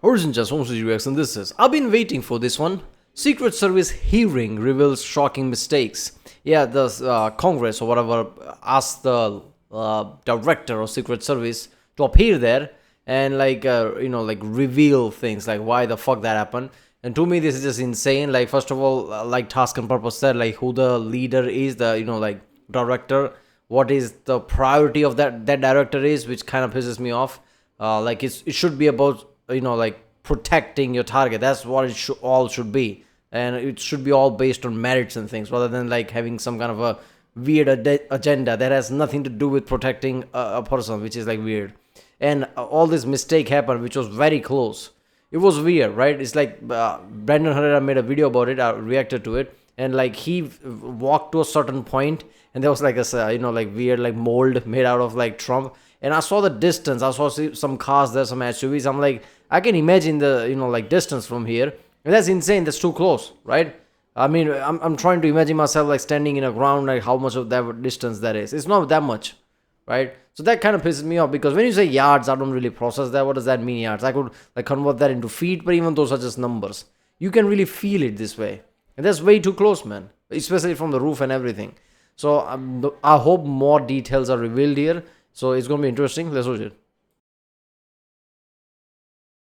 Origin just wants to reaction. This is, I've been waiting for this one. Secret Service hearing reveals shocking mistakes. Yeah, the Congress or whatever asked the director of Secret Service to appear there and reveal things like why the fuck that happened. And to me, this is just insane. Like, first of all, like Task and Purpose said, like who the leader is, the director, what is the priority of that director is, which kind of pisses me off. It should be about protecting your target. That's what it all should be, and it should be all based on merits and things, rather than like having some kind of a weird agenda that has nothing to do with protecting a person, which is like weird. And all this mistake happened, which was very close. It was weird, right? It's like Brandon Herrera made a video about it. I reacted to it, and like he walked to a certain point, and there was like a weird like mold made out of like Trump. And I saw the distance. I saw some cars there, some SUVs. I'm like, I can imagine the distance from here. And that's insane. That's too close, right? I mean, I'm trying to imagine myself like standing in a ground, like how much of that distance that is. It's not that much, right? So that kind of pisses me off, because when you say yards, I don't really process that. What does that mean, yards? I could like convert that into feet, but even those are just numbers. You can really feel it this way. And that's way too close, man. Especially from the roof and everything. So I hope more details are revealed here. So it's going to be interesting. Let's watch it.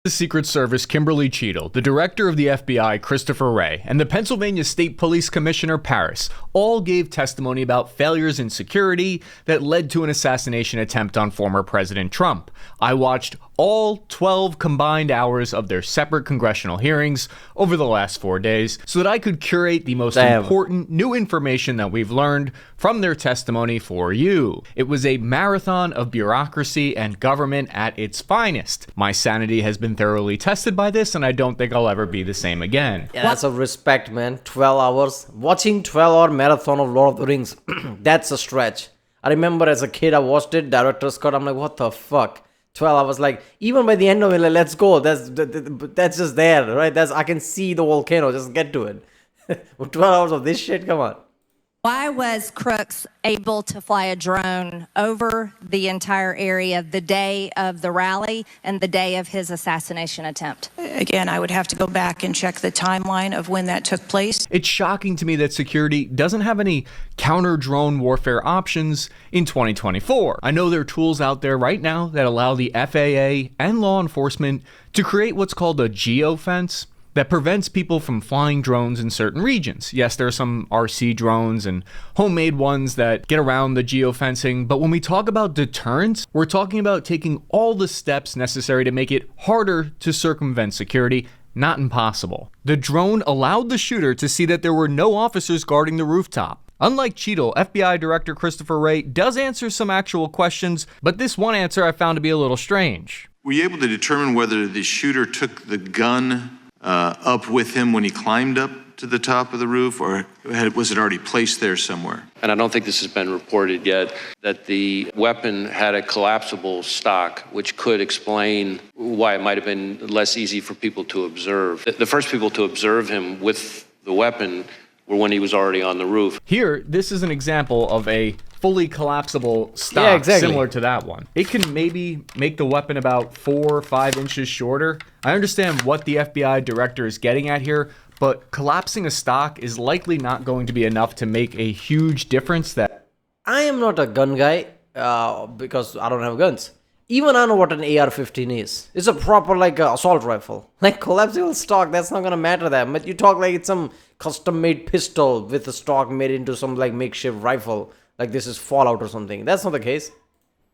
The Secret Service Kimberly Cheeto, the director of the FBI Christopher Wray, and the Pennsylvania State Police Commissioner Paris all gave testimony about failures in security that led to an assassination attempt on former President Trump. I watched all 12 combined hours of their separate congressional hearings over the last 4 days so that I could curate the most important new information that we've learned from their testimony for you. It was a marathon of bureaucracy and government at its finest. My sanity has been thoroughly tested by this, and I don't think I'll ever be the same again. Yeah, that's a respect, man. 12 hours. Watching 12-hour marathon of Lord of the Rings, that's a stretch. I remember as a kid, I watched it, director's cut. I'm like, what the fuck? 12 hours, like, even by the end of it, like, let's go. That's just there, right? I can see the volcano. Just get to it. 12 hours of this shit, come on. Why was Crooks able to fly a drone over the entire area the day of the rally and the day of his assassination attempt? Again, I would have to go back and check the timeline of when that took place. It's shocking to me that security doesn't have any counter-drone warfare options in 2024. I know there are tools out there right now that allow the FAA and law enforcement to create what's called a geofence that prevents people from flying drones in certain regions. Yes, there are some RC drones and homemade ones that get around the geofencing, but when we talk about deterrence, we're talking about taking all the steps necessary to make it harder to circumvent security, not impossible. The drone allowed the shooter to see that there were no officers guarding the rooftop. Unlike Cheeto, FBI Director Christopher Wray does answer some actual questions, but this one answer I found to be a little strange. Were you able to determine whether the shooter took the gun up with him when he climbed up to the top of the roof, or was it already placed there somewhere? And I don't think this has been reported yet, that the weapon had a collapsible stock, which could explain why it might have been less easy for people to observe. The first people to observe him with the weapon were when he was already on the roof. Here, this is an example of a fully collapsible stock, similar to that one. It can maybe make the weapon about 4 or 5 inches shorter. I understand what the FBI director is getting at here, but collapsing a stock is likely not going to be enough to make a huge difference. I am not a gun guy because I don't have guns. Even I know what an AR-15 is. It's a proper like assault rifle. Like collapsible stock, that's not gonna matter that. But you talk like it's some custom-made pistol with a stock made into some like makeshift rifle. Like this is Fallout or something. That's not the case.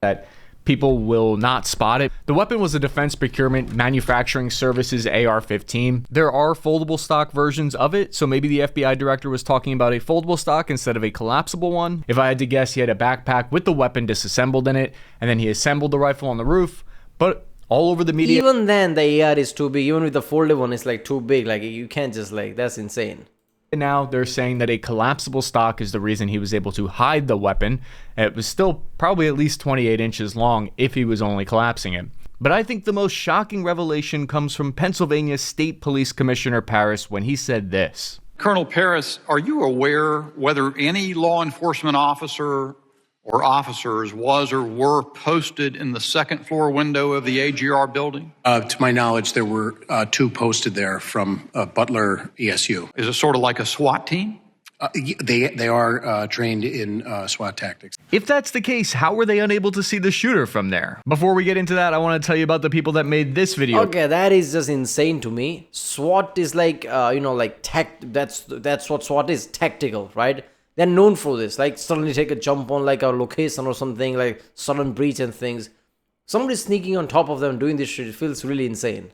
That people will not spot it. The weapon was a Defense Procurement Manufacturing Services AR-15. There are foldable stock versions of it, so maybe the FBI director was talking about a foldable stock instead of a collapsible one. If I had to guess, he had a backpack with the weapon disassembled in it, and then he assembled the rifle on the roof. But all over the media, even then the AR is too big. Even with the folded one, it's like too big. Like you can't just like, that's insane. Now they're saying that a collapsible stock is the reason he was able to hide the weapon. It was still probably at least 28 inches long if he was only collapsing it. But I think the most shocking revelation comes from Pennsylvania State Police Commissioner Paris when he said this. Colonel Paris, are you aware whether any law enforcement officer or officers was or were posted in the second floor window of the AGR building? To my knowledge, there were 2 posted there from Butler ESU. Is it sort of like a SWAT team? They are trained in SWAT tactics. If that's the case, how were they unable to see the shooter from there? Before we get into that, I want to tell you about the people that made this video. Okay, that is just insane to me. SWAT is like, like that's what SWAT is, tactical, right? They're known for this, like suddenly take a jump on like a location or something, like sudden breach and things. Somebody sneaking on top of them doing this shit, it feels really insane.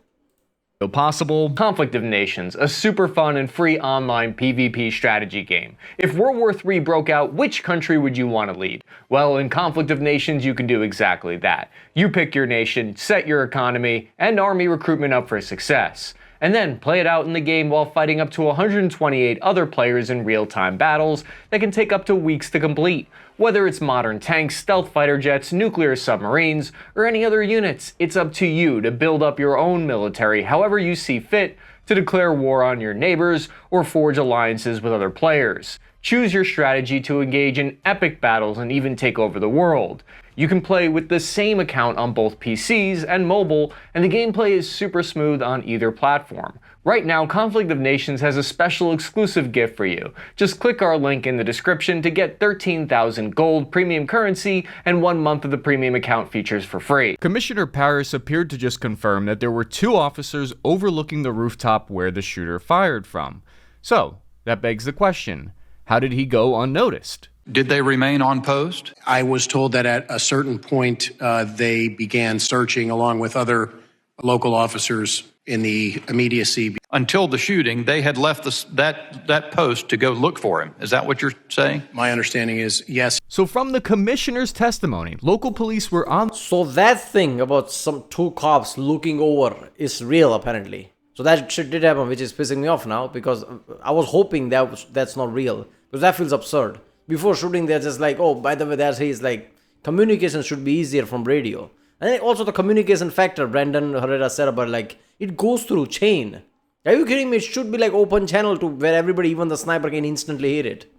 Possible Conflict of Nations, a super fun and free online PvP strategy game. If World War III broke out, which country would you want to lead? Well, in Conflict of Nations, you can do exactly that. You pick your nation, set your economy, and army recruitment up for success. And then play it out in the game while fighting up to 128 other players in real-time battles that can take up to weeks to complete. Whether it's modern tanks, stealth fighter jets, nuclear submarines, or any other units, it's up to you to build up your own military however you see fit, to declare war on your neighbors or forge alliances with other players. Choose your strategy to engage in epic battles and even take over the world. You can play with the same account on both PCs and mobile, and the gameplay is super smooth on either platform. Right now, Conflict of Nations has a special exclusive gift for you. Just click our link in the description to get 13,000 gold premium currency and 1 month of the premium account features for free. Commissioner Paris appeared to just confirm that there were 2 officers overlooking the rooftop where the shooter fired from. So, that begs the question, how did he go unnoticed? Did they remain on post? I was told that at a certain point, they began searching along with other local officers in the immediacy. Until the shooting, they had left that post to go look for him. Is that what you're saying? My understanding is yes. So from the commissioner's testimony, local police were on... So that thing about some 2 cops looking over is real, apparently. So that shit did happen, which is pissing me off now, because I was hoping that's not real, because that feels absurd. Before shooting, they're just like, oh, by the way, that's his, like, communication should be easier from radio. And then also the communication factor, Brandon Herrera said about, like, it goes through chain. Are you kidding me? It should be like open channel to where everybody, even the sniper, can instantly hear it.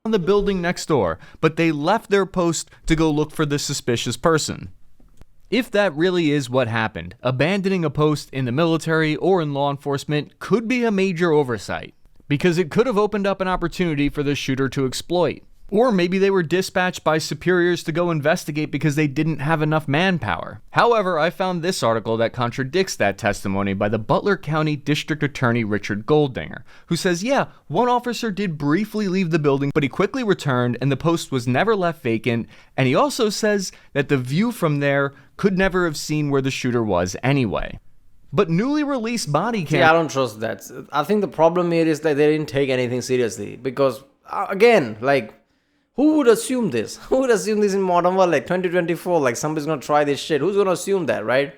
On the building next door, but they left their post to go look for the suspicious person. If that really is what happened, abandoning a post in the military or in law enforcement could be a major oversight, because it could have opened up an opportunity for the shooter to exploit. Or maybe they were dispatched by superiors to go investigate because they didn't have enough manpower. However, I found this article that contradicts that testimony by the Butler County District Attorney Richard Goldinger, who says, yeah, 1 officer did briefly leave the building, but he quickly returned and the post was never left vacant, and he also says that the view from there could never have seen where the shooter was anyway. But newly released body cam... Yeah, I don't trust that. I think the problem here is that they didn't take anything seriously, because, again, like... Who would assume this? Who would assume this in modern world, like 2024, like somebody's gonna try this shit? Who's gonna assume that, right?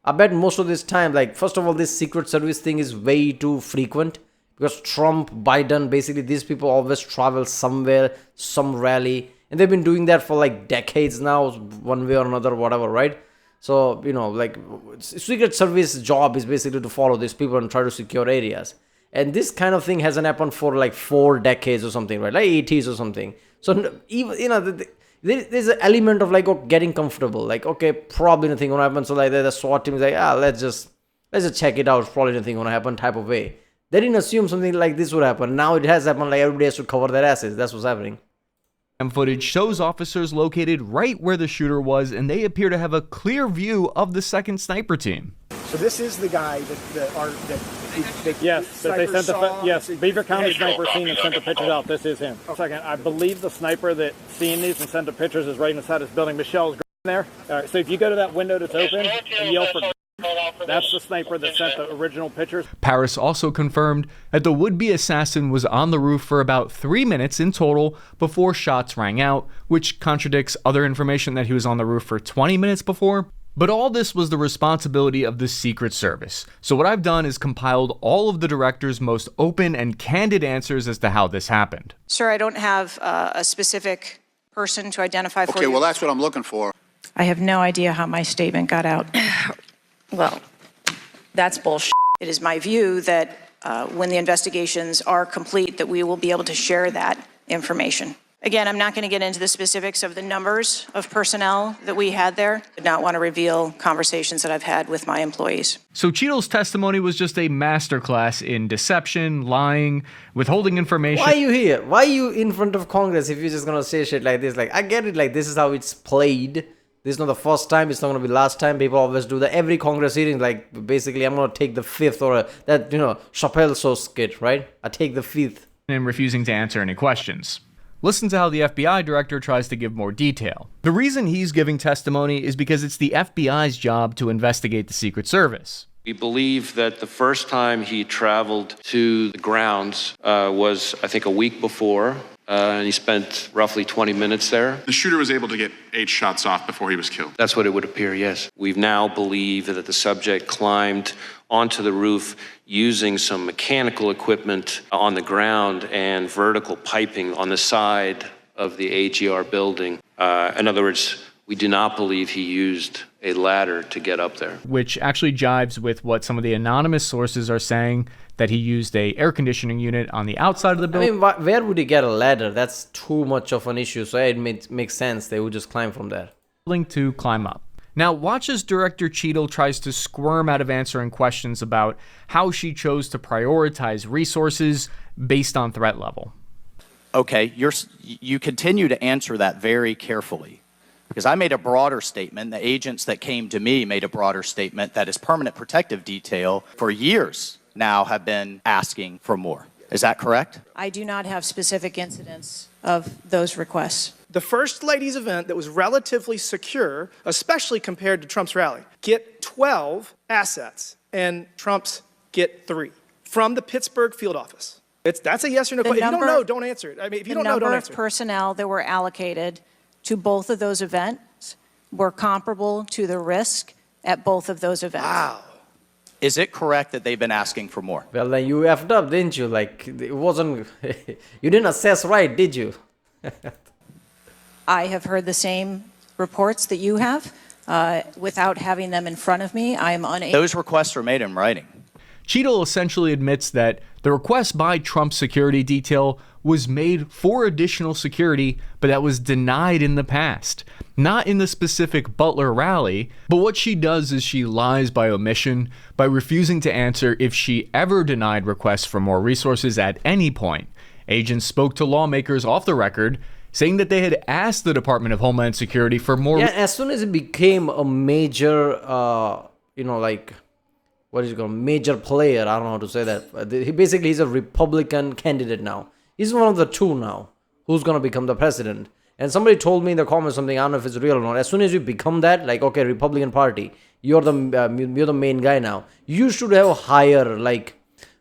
I bet most of this time, like, first of all, this Secret Service thing is way too frequent, because Trump, Biden, basically these people always travel somewhere, some rally, and they've been doing that for like decades now, one way or another, whatever, right? So, like, Secret Service job is basically to follow these people and try to secure areas. And this kind of thing hasn't happened for like 4 decades or something, right? Like 80s or something. So even, there's an element of like, getting comfortable. Like, okay, probably nothing gonna happen. So like the SWAT team is like, let's just check it out. Probably nothing gonna happen type of way. They didn't assume something like this would happen. Now it has happened. Like everybody has to cover their asses. That's what's happening. Footage shows officers located right where the shooter was, and they appear to have a clear view of the second sniper team. So this is the guy yes, Beaver County sniper seen and sent the pictures out. This is him. Second, I believe the sniper that seen these and sent the pictures is right inside this building. Michelle's there. All right, so if you go to that window that's open and yell for, that's the sniper that sent the original pictures. Paris also confirmed that the would-be assassin was on the roof for about 3 minutes in total before shots rang out, which contradicts other information that he was on the roof for 20 minutes before. But all this was the responsibility of the Secret Service. So what I've done is compiled all of the director's most open and candid answers as to how this happened. Sir, I don't have a specific person to identify for you. Okay, well, that's what I'm looking for. I have no idea how my statement got out. Well, that's bullshit. It is my view that when the investigations are complete, that we will be able to share that information. Again, I'm not going to get into the specifics of the numbers of personnel that we had there. I did not want to reveal conversations that I've had with my employees. So Cheeto's testimony was just a masterclass in deception, lying, withholding information. Why are you here? Why are you in front of Congress if you're just gonna say shit like this? Like, I get it, like, this is how it's played. This is not the first time, it's not gonna be the last time. People always do that. Every Congress hearing, like, basically, I'm gonna take the fifth, or that, Chappelle show skit, right? I take the fifth. And refusing to answer any questions. Listen to how the FBI director tries to give more detail. The reason he's giving testimony is because it's the FBI's job to investigate the Secret Service. We believe that the first time he traveled to the grounds was, I think, a week before, and he spent roughly 20 minutes there. The shooter was able to get 8 shots off before he was killed. That's what it would appear, yes. We now believe that the subject climbed onto the roof using some mechanical equipment on the ground and vertical piping on the side of the AGR building. In other words, we do not believe he used a ladder to get up there. Which actually jives with what some of the anonymous sources are saying, that he used a air conditioning unit on the outside of the building. I mean, where would he get a ladder? That's too much of an issue, so it makes sense. They would just climb from there. To climb up. Now, watch as Director Cheeto tries to squirm out of answering questions about how she chose to prioritize resources based on threat level. Okay, you continue to answer that very carefully, because I made a broader statement. The agents that came to me made a broader statement that his permanent protective detail for years now have been asking for more. Is that correct? I do not have specific incidents of those requests. The First Lady's event that was relatively secure, especially compared to Trump's rally, get 12 assets, and Trump's get 3 from the Pittsburgh field office. That's a yes or no question. If you don't know, don't answer it. I mean, if you don't know, don't answer it. The number of personnel that were allocated to both of those events were comparable to the risk at both of those events. Wow. Is it correct that they've been asking for more? Well, then you effed up, didn't you? Like, it wasn't... you didn't assess right, did you? I have heard the same reports that you have. Without having them in front of me, I am unable... Those requests are made in writing. Cheeto essentially admits that the request by Trump's security detail was made for additional security, but that was denied in the past. Not in the specific Butler rally, but what she does is she lies by omission by refusing to answer if she ever denied requests for more resources at any point. Agents spoke to lawmakers off the record, saying that they had asked the Department of Homeland Security for more... Yeah, as soon as it became a major, major player, I don't know how to say that. He's a Republican candidate now. He's one of the two now who's going to become the president. And somebody told me in the comments something, I don't know if it's real or not. As soon as you become that, like, okay, Republican Party, you're the main guy now. You should have higher,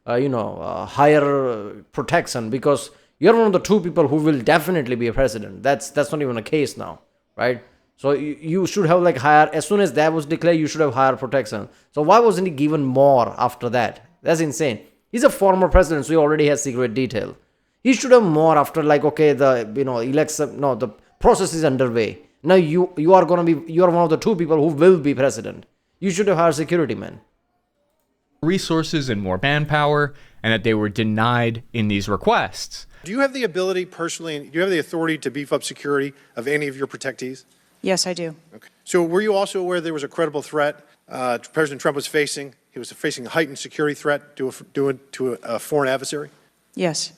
higher protection, because you're one of the two people who will definitely be a president. That's not even a case now, right? So you should have higher, as soon as that was declared, you should have higher protection. So why wasn't he given more after that? That's insane. He's a former president, so he already has secret detail. He should have more after election, the process is underway. Now you are one of the two people who will be president. You should have higher security, man. Resources and more manpower, and that they were denied in these requests. Do you have the ability personally, do you have the authority to beef up security of any of your protectees? Yes, I do. Okay. So were you also aware there was a credible threat President Trump was facing? He was facing a heightened security threat to a foreign adversary? Yes.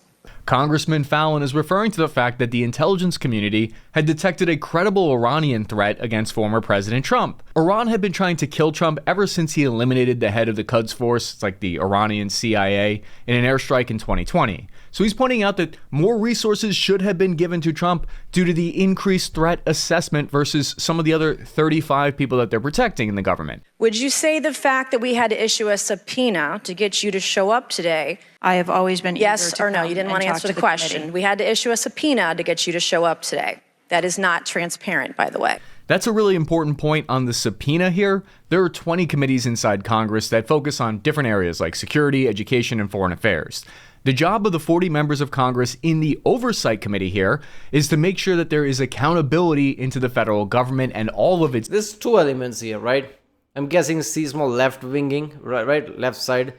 Congressman Fallon is referring to the fact that the intelligence community had detected a credible Iranian threat against former President Trump. Iran had been trying to kill Trump ever since he eliminated the head of the Quds Force, it's like the Iranian CIA, in an airstrike in 2020. So he's pointing out that more resources should have been given to Trump due to the increased threat assessment versus some of the other 35 people that they're protecting in the government. Would you say the fact that we had to issue a subpoena to get you to show up today? I have always been yes or no? You didn't want to answer the question. Committee. We had to issue a subpoena to get you to show up today. That is not transparent, by the way. That's a really important point on the subpoena here. There are 20 committees inside Congress that focus on different areas like security, education, and foreign affairs. The job of the 40 members of Congress in the oversight committee here is to make sure that there is accountability into the federal government and all of its... There's two elements here, right? I'm guessing C small left-winging, right? Left side.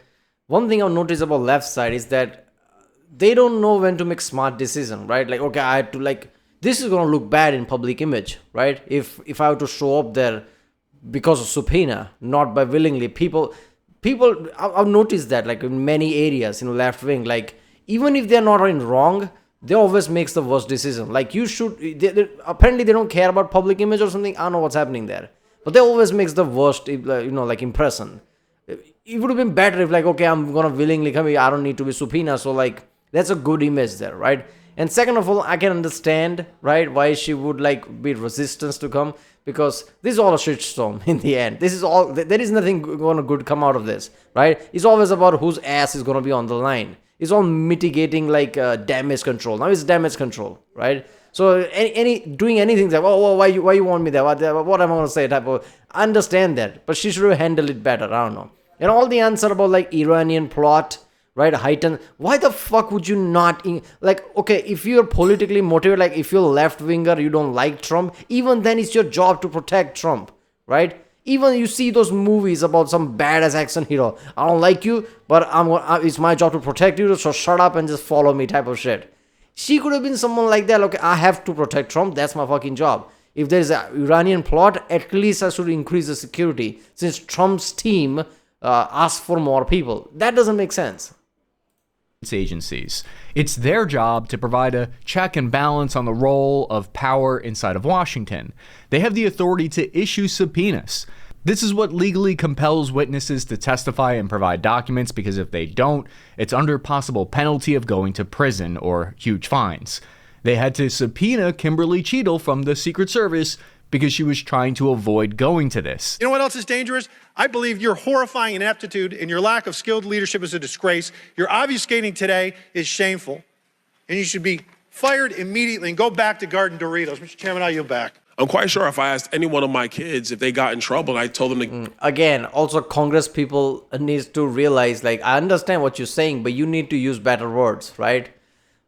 One thing I've noticed about left side is that they don't know when to make smart decisions, right? Like, okay, I had to this is going to look bad in public image, right? If I were to show up there because of subpoena, not by willingly, people, I've noticed that, like in many areas, left wing, like even if they're not in wrong, they always makes the worst decision. Like you should, apparently they don't care about public image or something. I don't know what's happening there, but they always makes the worst, like impression. It would have been better if, like, okay, I'm gonna willingly come here, I don't need to be subpoena, so like that's a good image there, right? And second of all, I can understand, right, why she would like be resistance to come, because this is all a shitstorm in the end. This is all, there is nothing gonna good come out of this, right? It's always about whose ass is gonna be on the line. It's all mitigating like damage control. Now it's damage control, right? So any doing anything like, oh, why you want me there? What am I gonna say? Type of, I understand that, but she should have handled it better. I don't know. And all the answer about like Iranian plot, right? Heightened. Why the fuck would you not like? Okay, if you're politically motivated, like if you're left winger, you don't like Trump. Even then, it's your job to protect Trump, right? Even you see those movies about some badass action hero. I don't like you, but it's my job to protect you. So shut up and just follow me, type of shit. She could have been someone like that. Okay, I have to protect Trump. That's my fucking job. If there's an Iranian plot, at least I should increase the security, since Trump's team asked for more people. That doesn't make sense. Agencies. It's their job to provide a check and balance on the role of power inside of Washington. They have the authority to issue subpoenas. This is what legally compels witnesses to testify and provide documents, because if they don't, it's under possible penalty of going to prison or huge fines. They had to subpoena Kimberly Cheeto from the Secret Service because she was trying to avoid going to this. You know what else is dangerous? I believe your horrifying ineptitude and your lack of skilled leadership is a disgrace. Your obfuscating today is shameful, and you should be fired immediately and go back to Garden Doritos. Mr. Chairman, I yield back. I'm quite sure if I asked any one of my kids if they got in trouble, I told them to... Again, also Congress people needs to realize, like, I understand what you're saying, but you need to use better words, right?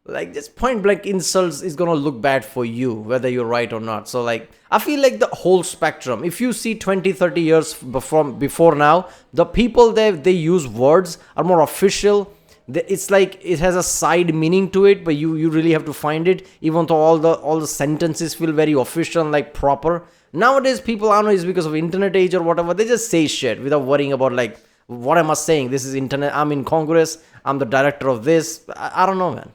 Like, just point blank insults is gonna look bad for you, whether you're right or not. So, like, I feel like the whole spectrum, if you see 20, 30 years before now, the people they use words are more official. It's like it has a side meaning to it, but you really have to find it, even though all the sentences feel very official and like proper. Nowadays, people, I don't know, it's because of internet age or whatever, they just say shit without worrying about, like, what am I saying? This is internet, I'm in Congress, I'm the director of this. I don't know, man.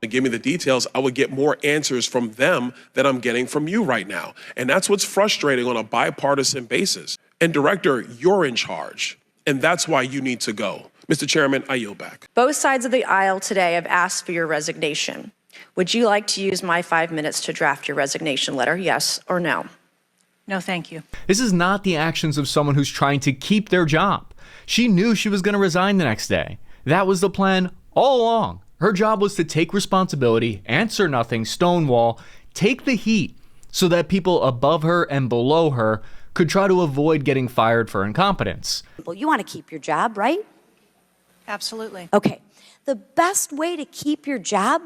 Give me the details, I would get more answers from them than I'm getting from you right now. And that's what's frustrating on a bipartisan basis. And Director, you're in charge, and that's why you need to go. Mr. Chairman, I yield back. Both sides of the aisle today have asked for your resignation. Would you like to use my 5 minutes to draft your resignation letter, yes or no? No, thank you. This is not the actions of someone who's trying to keep their job. She knew she was going to resign the next day. That was the plan all along. Her job was to take responsibility, answer nothing, stonewall, take the heat so that people above her and below her could try to avoid getting fired for incompetence. Well, you want to keep your job, right? Absolutely. Okay. The best way to keep your job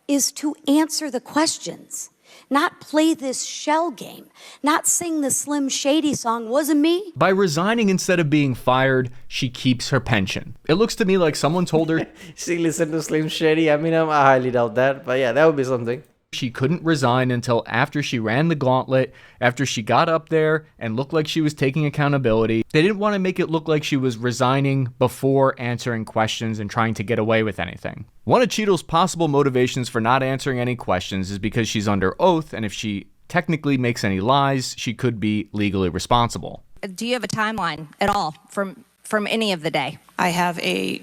is to answer the questions, not play this shell game, not sing the Slim Shady song, wasn't me. By resigning instead of being fired, she keeps her pension. It looks to me like someone told her she listened to Slim Shady. I mean, I highly doubt that, but yeah, that would be something. She couldn't resign until after she ran the gauntlet, after she got up there and looked like she was taking accountability. They didn't want to make it look like she was resigning before answering questions and trying to get away with anything. One of Cheeto's possible motivations for not answering any questions is because she's under oath, and if she technically makes any lies, she could be legally responsible. Do you have a timeline at all from any of the day? I have a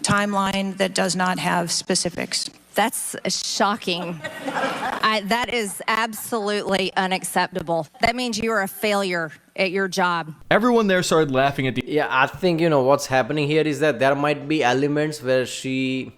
timeline that does not have specifics. That's shocking. That is absolutely unacceptable. That means you are a failure at your job. Everyone there started laughing at the... Yeah, I think, what's happening here is that there might be elements where she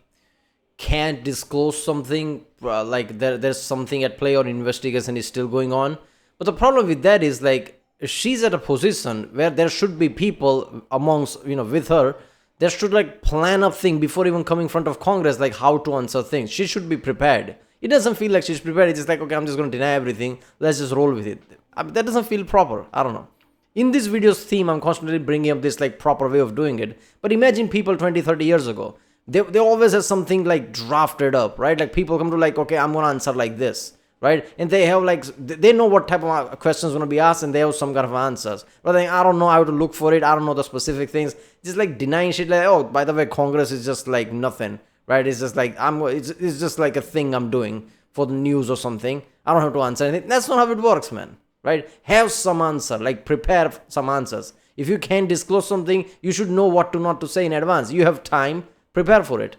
can't disclose something, like there's something at play or investigation is still going on. But the problem with that is, like, she's at a position where there should be people amongst, with her, they should like plan a thing before even coming in front of Congress, like how to answer things. She should be prepared. It doesn't feel like she's prepared. It's just like, okay, I'm just going to deny everything. Let's just roll with it. That doesn't feel proper. I don't know. In this video's theme, I'm constantly bringing up this like proper way of doing it. But imagine people 20, 30 years ago. They always have something like drafted up, right? Like people come to like, okay, I'm gonna answer like this, right? And they have like, they know what type of questions gonna be asked, and they have some kind of answers. But then I don't know how to look for it. I don't know the specific things. Just like denying shit, like, oh, by the way, Congress is just like nothing, right? It's just like it's just like a thing I'm doing for the news or something. I don't have to answer anything. That's not how it works, man. Right? Have some answer, like prepare some answers. If you can't disclose something, you should know what to not to say in advance. You have time, prepare for it.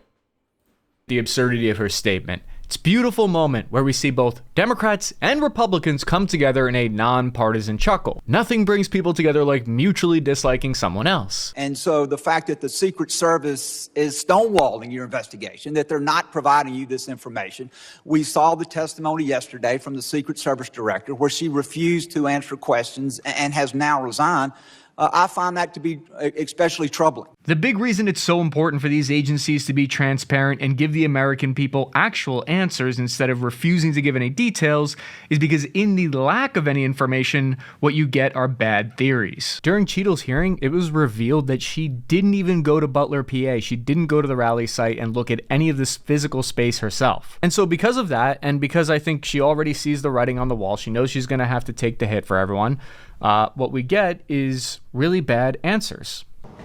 The absurdity of her statement. It's a beautiful moment where we see both Democrats and Republicans come together in a nonpartisan chuckle. Nothing brings people together like mutually disliking someone else. And so the fact that the Secret Service is stonewalling your investigation, that they're not providing you this information. We saw the testimony yesterday from the Secret Service director where she refused to answer questions and has now resigned. I find that to be especially troubling. The big reason it's so important for these agencies to be transparent and give the American people actual answers instead of refusing to give any details is because in the lack of any information, what you get are bad theories. During Cheeto's hearing, it was revealed that she didn't even go to Butler, PA. She didn't go to the rally site and look at any of this physical space herself. And so because of that, and because I think she already sees the writing on the wall, she knows she's going to have to take the hit for everyone, what we get is really bad answers.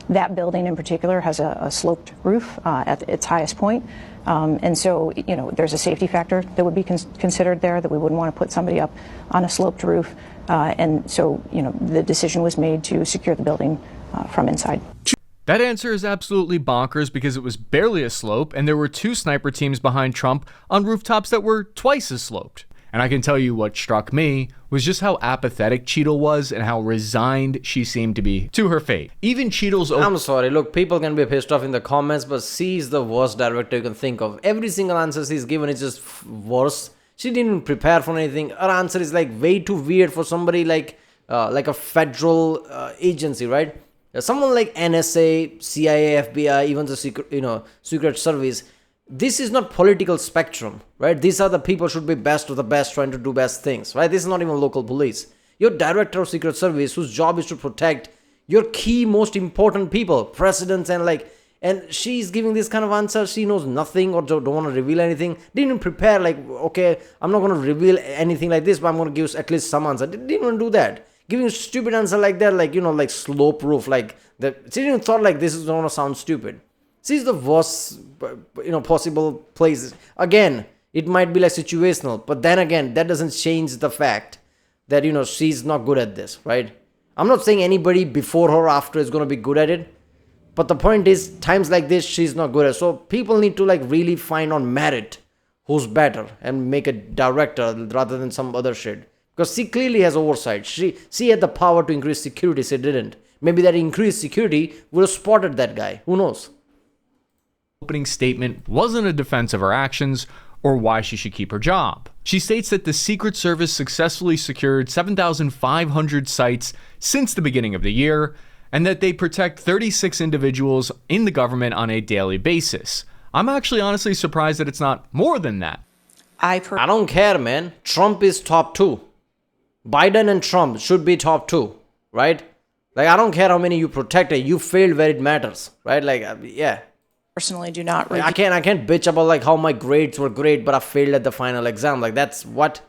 That building in particular has a sloped roof at its highest point. And so, there's a safety factor that would be considered there, that we wouldn't want to put somebody up on a sloped roof. And so, the decision was made to secure the building from inside. That answer is absolutely bonkers because it was barely a slope and there were 2 sniper teams behind Trump on rooftops that were twice as sloped. And I can tell you what struck me was just how apathetic Cheeto was and how resigned she seemed to be to her fate. Even Cheeto's... I'm sorry, look, people can be pissed off in the comments, but she is the worst director you can think of. Every single answer she's given is just worse. She didn't even prepare for anything. Her answer is like way too weird for somebody like a federal agency, right? Someone like NSA, CIA, FBI, even the Secret Service. This is not political spectrum, right? These are the people should be best of the best trying to do best things, right? This is not even local police. Your director of Secret Service, whose job is to protect your key, most important people, presidents and she's giving this kind of answer. She knows nothing or don't want to reveal anything. Didn't even prepare like, okay, I'm not going to reveal anything like this, but I'm going to give at least some answer. Didn't even do that. Giving a stupid answer like that, like slope roof, she didn't even thought like this is going to sound stupid. She's the worst, possible place. Again, it might be like situational, but then again, that doesn't change the fact that, she's not good at this, right? I'm not saying anybody before her or after is going to be good at it, but the point is, times like this, she's not good at it. So people need to really find on merit who's better and make a director rather than some other shit. Because she clearly has oversight. She had the power to increase security, she didn't. Maybe that increased security would have spotted that guy. Who knows? Opening statement wasn't a defense of her actions or why she should keep her job. She states that the Secret Service successfully secured 7,500 sites since the beginning of the year, and that they protect 36 individuals in the government on a daily basis. I'm actually honestly surprised that it's not more than that. I don't care, man. Trump is top 2. Biden and Trump should be top 2, right? I don't care how many you protected. You failed where it matters, right? Yeah. Personally do not I can't bitch about how my grades were great, but I failed at the final exam. That's what?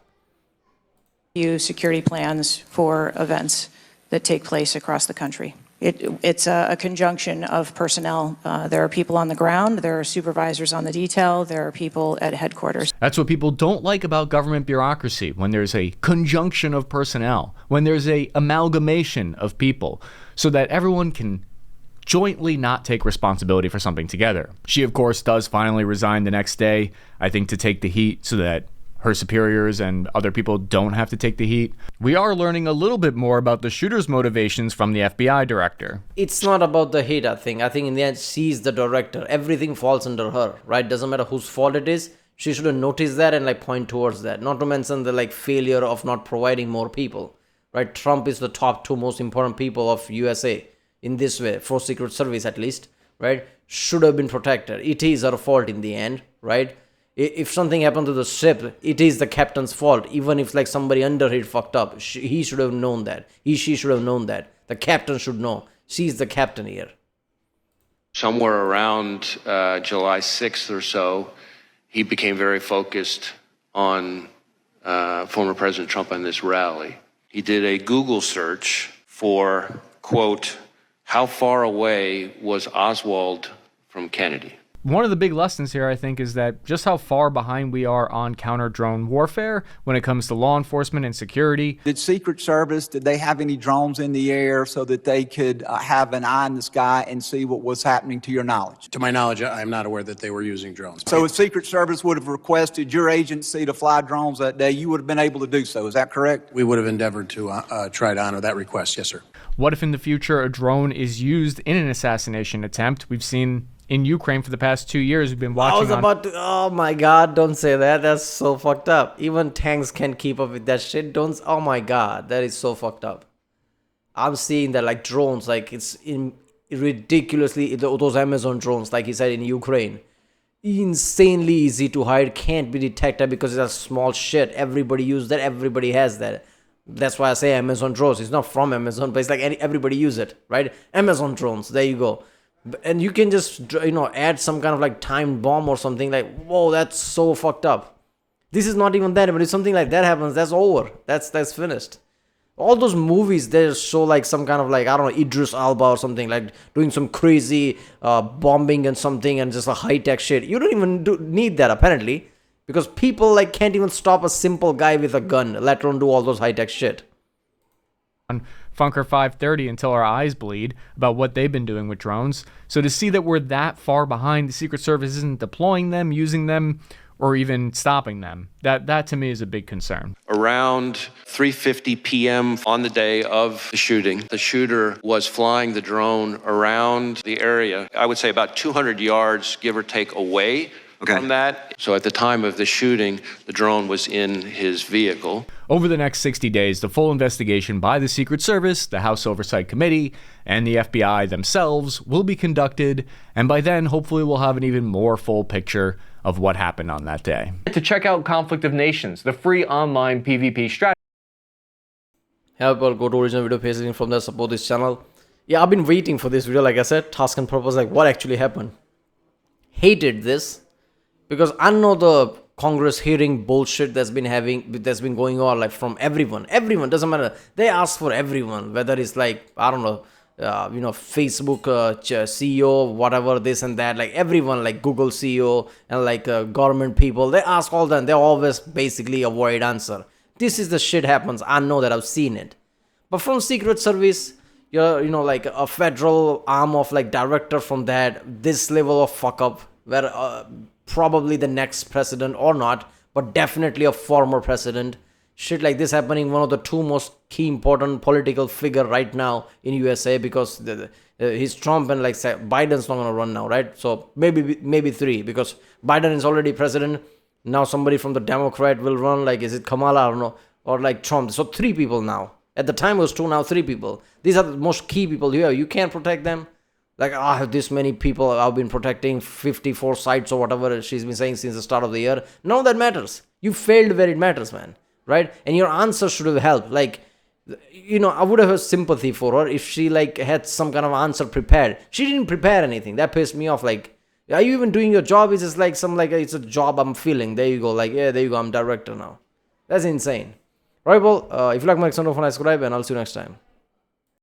review security plans for events that take place across the country. It's a conjunction of personnel. There are people on the ground, there are supervisors on the detail, there are people at headquarters. That's what people don't like about government bureaucracy, when there's a conjunction of personnel, when there's a amalgamation of people, so that everyone can jointly not take responsibility for something together. She, of course, does finally resign the next day, I think to take the heat so that her superiors and other people don't have to take the heat. We are learning a little bit more about the shooter's motivations from the FBI director. It's not about the heat, I think. I think in the end, she's the director. Everything falls under her, right? Doesn't matter whose fault it is. She should have noticed that and point towards that. Not to mention the failure of not providing more people, right? Trump is the top 2 most important people of USA in this way, for Secret Service at least, right? Should have been protected. It is her fault in the end, right? If something happened to the ship, it is the captain's fault. Even if somebody under it fucked up, he should have known that. She should have known that. The captain should know. She's the captain here. Somewhere around July 6th or so, he became very focused on former President Trump and this rally. He did a Google search for, quote, how far away was Oswald from Kennedy? One of the big lessons here, I think, is that just how far behind we are on counter-drone warfare when it comes to law enforcement and security. Did Secret Service, did they have any drones in the air so that they could have an eye in the sky and see what was happening, to your knowledge? To my knowledge, I'm not aware that they were using drones. So if Secret Service would have requested your agency to fly drones that day, you would have been able to do so. Is that correct? We would have endeavored to try to honor that request. Yes, sir. What if in the future a drone is used in an assassination attempt? We've seen in Ukraine for the past 2 years. We've been watching. I was about to. Oh my God! Don't say that. That's so fucked up. Even tanks can't keep up with that shit. Don't. Oh my God, that is so fucked up. I'm seeing that like drones, like it's ridiculously those Amazon drones, like he said in Ukraine, insanely easy to hide, can't be detected because it's a small shit. Everybody uses that. Everybody has that. That's why I say Amazon drones. It's not from Amazon, but it's like everybody use it, right? Amazon drones. There you go. And you can just, add some kind of like timed bomb or something like, whoa, that's so fucked up. This is not even that, but if something like that happens, that's over. That's finished. All those movies, they show like some kind of like, I don't know, Idris Elba or something, like doing some crazy bombing and something and just a high-tech shit. You don't even need that apparently, because people like can't even stop a simple guy with a gun, let alone do all those high-tech shit. On Funker 530 until our eyes bleed about what they've been doing with drones. So to see that we're that far behind, the Secret Service isn't deploying them, using them, or even stopping them, that to me is a big concern. Around 3:50 p.m. on the day of the shooting, the shooter was flying the drone around the area, I would say about 200 yards, give or take, away from that. So at the time of the shooting, the drone was in his vehicle. Over the next 60 days, the full investigation by the Secret Service, the House Oversight Committee, and the FBI themselves will be conducted, and by then, hopefully we'll have an even more full picture of what happened on that day. To check out Conflict of Nations, the free online PvP strategy. Help or go to original video page link from there, support this channel. Yeah, I've been waiting for this video, like I said, task and purpose, like what actually happened. Hated this. Because I know the Congress hearing bullshit that's been going on, like from everyone doesn't matter. They ask for everyone, whether it's like, I don't know, Facebook CEO, whatever, this and that, like everyone, like Google CEO and like government people, they ask all them. They always basically avoid answer. This is the shit happens. I know that I've seen it. But from Secret Service, like a federal arm of like director from that, this level of fuck up, where probably the next president or not, but definitely a former president. Shit like this happening, one of the two most key important political figure right now in USA, because he's Trump and like Biden's not gonna run now, right? So maybe three, because Biden is already president. Now somebody from the Democrat will run, like is it Kamala, I don't know, or like Trump. So three people now. At the time it was two, now three people. These are the most key people here. You can't protect them. Like, I have this many people I've been protecting, 54 sites or whatever she's been saying since the start of the year. None of that matters. You failed where it matters, man. Right? And your answer should have helped. Like, I would have sympathy for her if she like had some kind of answer prepared. She didn't prepare anything. That pissed me off. Like, are you even doing your job? It's just like it's a job I'm feeling. There you go. Like, yeah, there you go. I'm director now. That's insane. Right, well, if you like my content, subscribe and I'll see you next time.